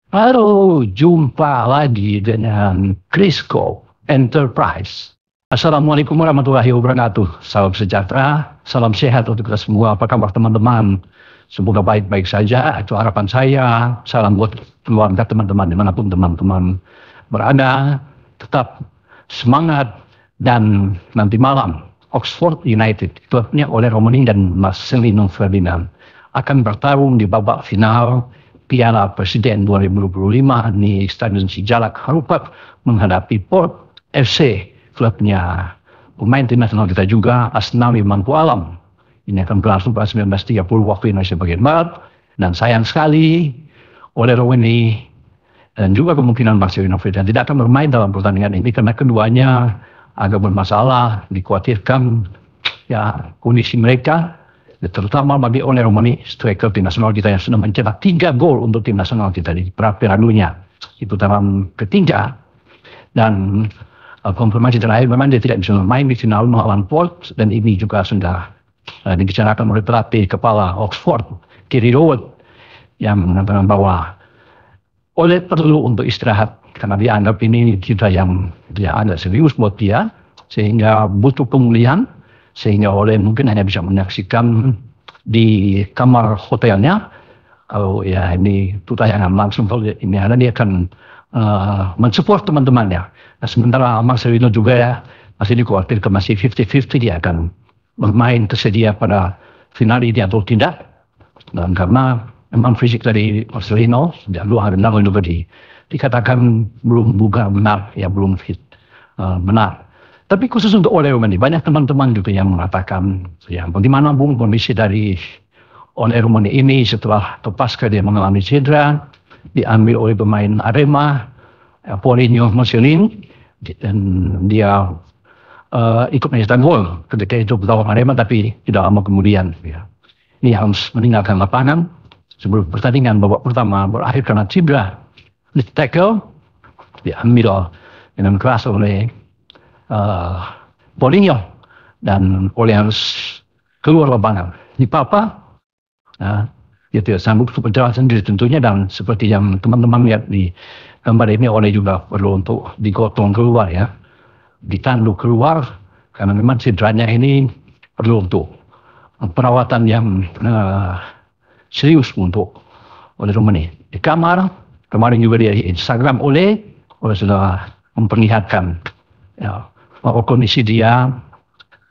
Halo, jumpa lagi dengan Crisco Enterprise. Assalamualaikum warahmatullahi wabarakatuh. Salam sejahtera, salam sehat untuk kita semua. Apa kabar teman-teman? Semoga baik-baik saja. Itu harapan saya. Salam buat keluarga teman-teman dimanapun teman-teman berada. Tetap semangat dan nanti malam Oxford United, klubnya oleh Romani dan Marcelino Ferdinand, akan bertarung di babak final Piala Presiden 2025 di Stadion Sijalak Harupat menghadapi Port FC, klubnya pemain tim nasional kita juga, Asnawi Mangku Alam. Ini akan berlangsung pada 19.30 waktu Indonesia bagian Barat, dan sayang sekali oleh Roweni dan juga kemungkinan Marcelino Ferdinand tidak akan bermain dalam pertandingan ini karena keduanya agak bermasalah, dikhawatirkan ya kondisi mereka, terutama bagi Ole Romani, striker tim nasional kita yang sudah mencetak 3 gol untuk tim nasional kita di Piala Dunia. Itu dalam ketiga, dan konfirmasi terakhir memang dia tidak bisa bermain di final melawan Port, dan ini juga sudah dibicarakan oleh pelatih kepala Oxford, Kiri Rowett, yang mengatakan bahwa Ole perlu untuk istirahat karena dia anggap ini cedera yang dia agak serius buat dia, sehingga butuh pemulihan, sehingga Ole mungkin hanya bisa menyaksikan di kamar hotelnya. Kalau ya ini tayangan langsung, kalau ini ada dia akan mensupport teman-temannya. Nah, sementara Marcelino juga ya masih dikhawatirkan masih 50-50 dia akan bermain tersedia pada final ini atau tidak. Dan karena memang fisik dari Marcelino sejak 2 hari lalu juga dikatakan belum buka benar, ya belum fit benar. Tapi khusus untuk Ole Romani, banyak teman-teman juga yang mengatakan, ya bagaimana Bung kondisi dari Ole Romani ini setelah pasca dia mengalami cedera, diambil oleh pemain Arema, Paulinho Marcelino, dan dia ikut mencetak gol ketika itu berlawan Arema, tapi tidak lama kemudian ya, ini harus meninggalkan lapangan sebelum pertandingan babak pertama berakhir karena cedera. Di tackle, diambil dengan keras oleh Paulinho, dan Ole harus keluar lapangan. Di Papa, dia tidak sanggup untuk berjalan sendiri tentunya, dan seperti yang teman-teman lihat di gambar ini, Ole juga perlu untuk digotong keluar ya, ditanduk keluar, karena memang cederanya ini perlu untuk perawatan yang serius untuk Ole Romani. Di kamar, kemarin juga di Instagram Ole sudah memperlihatkan ya, bahwa kondisi dia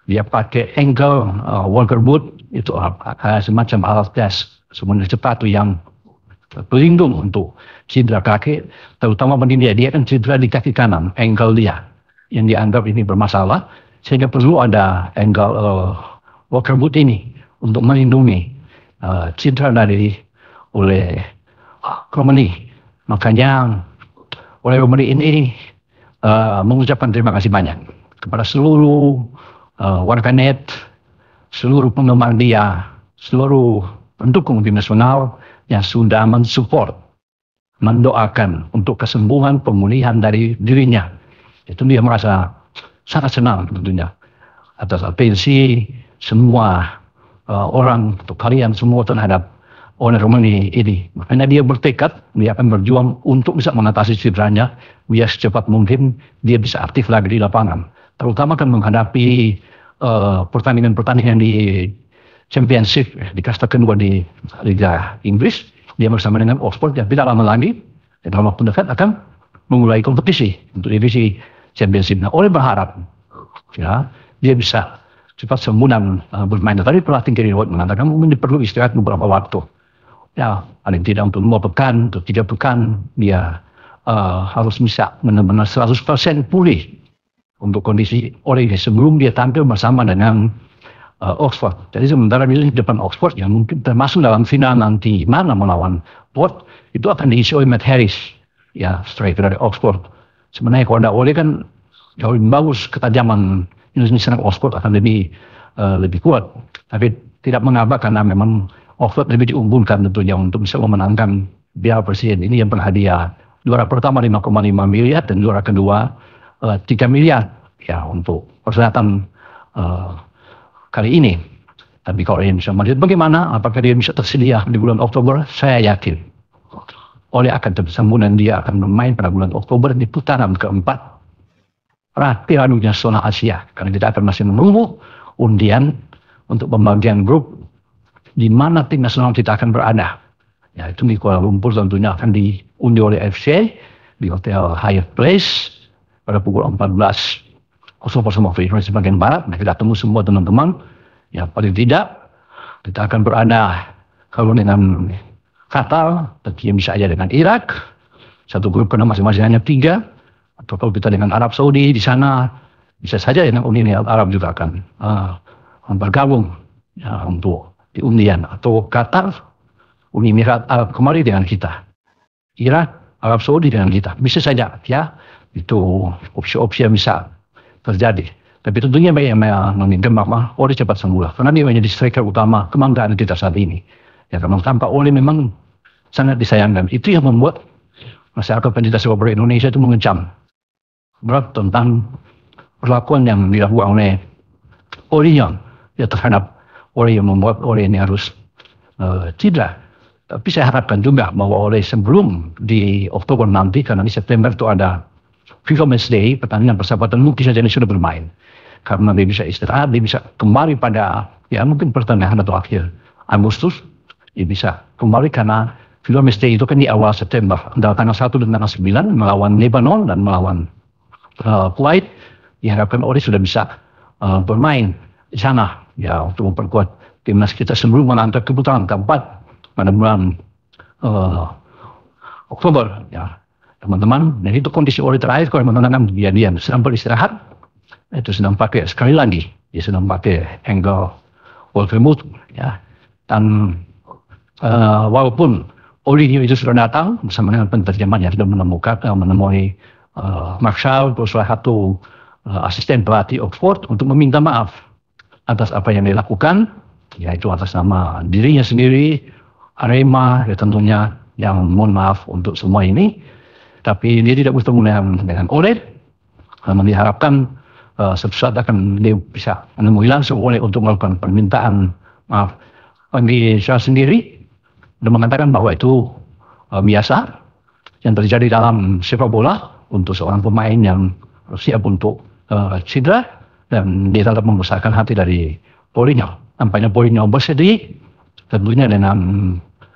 pakai ankle walker boot, itu semacam alat tes, sebenarnya sepatu yang pelindung untuk cedera kaki, terutama bagi dia kan cedera di kaki kanan, ankle dia yang dianggap ini bermasalah, sehingga perlu ada ankle walker boot ini untuk melindungi cedera dari oleh Romani. Makanya oleh Romani ini mengucapkan terima kasih banyak kepada seluruh warganet, seluruh penggemar dia, seluruh pendukung tim nasional yang sudah mensupport, mendoakan untuk kesembuhan, pemulihan dari dirinya. Itu dia merasa sangat senang tentunya atas atensi semua orang, untuk kalian semua terhadap Ole Romani ini. Makanya dia bertekad, dia akan berjuang untuk bisa mengatasi cederanya, biar secepat mungkin dia bisa aktif lagi di lapangan. Terutama kan menghadapi pertandingan-pertandingan di Championship, di kasta kedua di Liga Inggris. Dia bersama dengan Oxford yang tidak lama lagi, dalam waktu dekat akan memulai kompetisi untuk divisi Championship. Nah, Ole berharap ya, dia bisa cepat sembuh dan bermain. Tadi pelatih Kiri Rowett mengatakan mungkin perlu istirahat beberapa waktu. Ya, paling tidak untuk 2 pekan, untuk 3 pekan, dia harus bisa benar-benar 100% pulih untuk kondisi Ole sebelum dia tampil bersama dengan Oxford. Jadi sementara di depan Oxford yang mungkin termasuk dalam final nanti mana melawan Port, itu akan diisi oleh Matt Harris, ya striker dari Oxford. Sebenarnya kalau ada Ole kan jauh lebih bagus, ketajaman Indonesia Oxford akan lebih kuat. Tapi tidak mengapa karena memang Oxford lebih diunggulkan tentunya untuk bisa memenangkan Piala Presiden ini yang berhadiah juara pertama 5,5 miliar dan juara kedua 3 miliar ya untuk persyaratan kali ini. Tapi kalau Indonesia Madrid bagaimana? Apakah dia bisa tersedia di bulan Oktober? Saya yakin Ole akan tersembuh dan dia akan bermain pada bulan Oktober di putaran keempat Piala Dunia Zona Asia. Karena kita akan masih menunggu undian untuk pembagian grup di mana tim nasional kita akan berada. Ya, itu di Kuala Lumpur tentunya akan diundi oleh FC di Hotel Hyatt Place pada pukul 14 sama Indonesia bagian barat. Nah, kita tunggu semua teman-teman. Ya, paling tidak kita akan berada kalau dengan Qatar, tentunya bisa aja dengan Irak. Satu grup karena masing-masing hanya 3. Atau kalau kita dengan Arab Saudi di sana, bisa saja dengan Uni Emirat Arab juga akan bergabung ya, untuk di undian. Atau Qatar, Uni Emirat Arab kemarin dengan kita. Irak, Arab Saudi dengan kita. Bisa saja ya. Itu opsi-opsi yang bisa terjadi. Tapi tentunya banyak yang menginginkan bahwa Ole cepat sembuh. Karena dia menjadi striker utama kebanggaan kita saat ini. Ya, karena tanpa Ole memang sangat disayangkan. Itu yang membuat masyarakat pencinta sepak bola Indonesia itu mengecam berat tentang perlakuan yang dilakukan oleh Ole ya terhadap Ole yang membuat Ole ini harus cedera. Tapi saya harapkan juga bahwa Ole sebelum di Oktober nanti, karena di September itu ada FIFA Match Day, pertandingan persahabatan, mungkin saja dia sudah bermain. Karena dia bisa istirahat, dia bisa kembali pada ya mungkin pertengahan atau akhir Agustus. Dia bisa kembali karena FIFA Match Day itu kan di awal September, antara tanggal 1 dan tanggal 9 melawan Lebanon dan melawan Kuwait. Diharapkan Ole sudah bisa bermain di sana ya untuk memperkuat timnas kita sebelum menanti keputusan keempat pada bulan Oktober ya teman-teman. Dan itu kondisi Ole terakhir kalau teman-teman dia sedang beristirahat, itu sedang pakai sekali lagi dia sedang pakai ankle Wolvermuth ya. Dan walaupun Ole itu sudah datang bersama dengan penerjemah yang sudah menemui Marshall, salah satu asisten pelatih Oxford untuk meminta maaf atas apa yang dilakukan, yaitu atas nama dirinya sendiri, Arema, ya tentunya yang mohon maaf untuk semua ini. Tapi dia tidak bertemu dengan Ole, karena diharapkan suatu saat akan dia bisa menemui langsung Ole untuk melakukan permintaan maaf. Saya sendiri sudah mengatakan bahwa itu biasa yang terjadi dalam sepak bola untuk seorang pemain yang siap untuk cedera, dan dia tetap membesarkan hati dari Paulinho. Nampaknya Paulinho bersedih tentunya dengan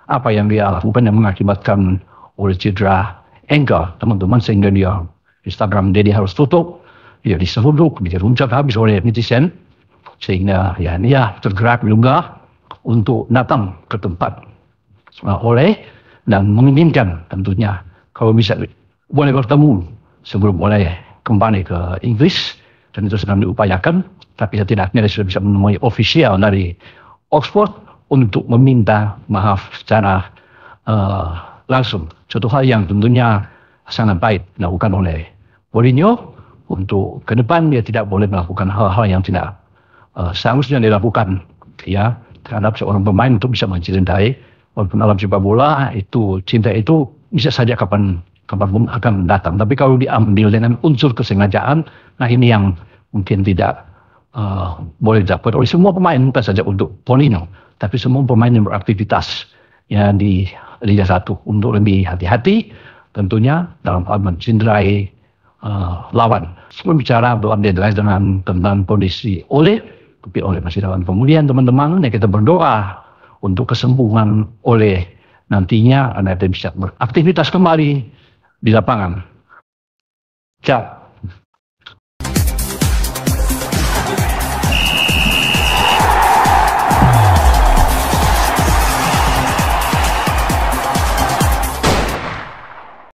apa yang dia lakukan yang mengakibatkan oleh cedera ankle teman-teman, sehingga dia Instagram dia harus tutup, dia diseruduk, diruncat habis oleh netizen, sehingga ya dia tergerak juga untuk datang ke tempat Ole dan menginginkan tentunya kalau bisa boleh bertemu sebelum Ole kembali ke Inggris, dan itu sedang diupayakan. Tapi setidaknya dia sudah bisa menemui ofisial dari Oxford untuk meminta maaf secara langsung. Suatu hal yang tentunya sangat baik dilakukan oleh Paulinho untuk ke depan dia tidak boleh melakukan hal-hal yang tidak seharusnya dilakukan ya terhadap seorang pemain untuk bisa mencintai. Walaupun dalam sepak bola itu cinta itu bisa saja kapan pun akan datang. Tapi kalau diambil dengan unsur kesengajaan, nah ini yang mungkin tidak boleh didapat oleh semua pemain, bukan saja untuk Paulinho, tapi semua pemain yang beraktivitas ya di Liga 1 untuk lebih hati-hati tentunya dalam hal mencinderai lawan. Sebelum bicara dengan tentang kondisi Ole, tapi Ole masih dalam pemulihan teman-teman, ya kita berdoa untuk kesembuhan Ole nantinya agar dia bisa beraktivitas kembali di lapangan. Ciao.